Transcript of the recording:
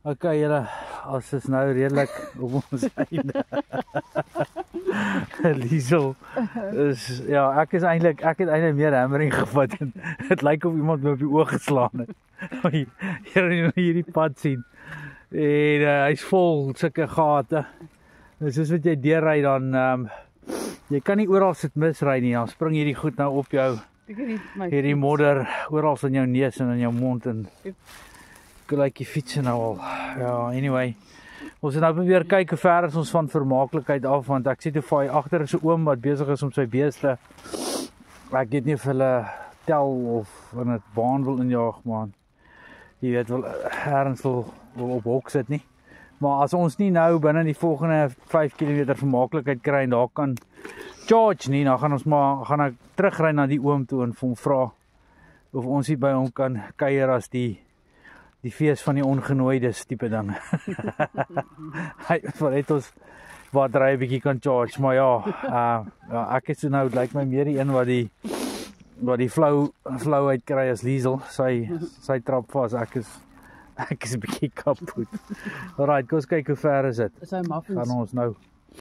Okay, julle, as is nou redelik op ons einde. Liesel is ja, ek het eintlik meer hammering gevat en dit lyk of iemand my op die oog geslaan het. Hierdie pad sien. En hy's vol sulke gate. Dus soos wat jy deurry dan jy kan nie oral sit misry nie. Dan spring hierdie goed nou op jou. Hierdie modder oral in jou neus en in jou mond en gelyk die fiets nou al. Ja, anyway. Ons het nou probeer kyk hoe ver is ons van vermaaklikheid af, want ek sien toe vaai agter is 'n oom wat besig is om sy beeste. Ek weet nie of hulle tel of in 'n baan wil injaag, man. Jy weet wel erns wil op hok sit nie. Maar as ons nie nou binne die volgende 5 km vermaaklikheid kry en daar kan charge nie, dan gaan ek terugry na die oom toe en vir hom vra of ons hier by hom kan kuier as die fees van die ongenooides tipe ding. Hy het ons battery 'n bietjie kan charge, maar ja, ek het so nou lyk my meer die een wat die flow uitkry as Liesel. Sy trap vas, ek is 'n bietjie kapot. Alright, kom ons kyk hoe ver is dit. Gaan ons nou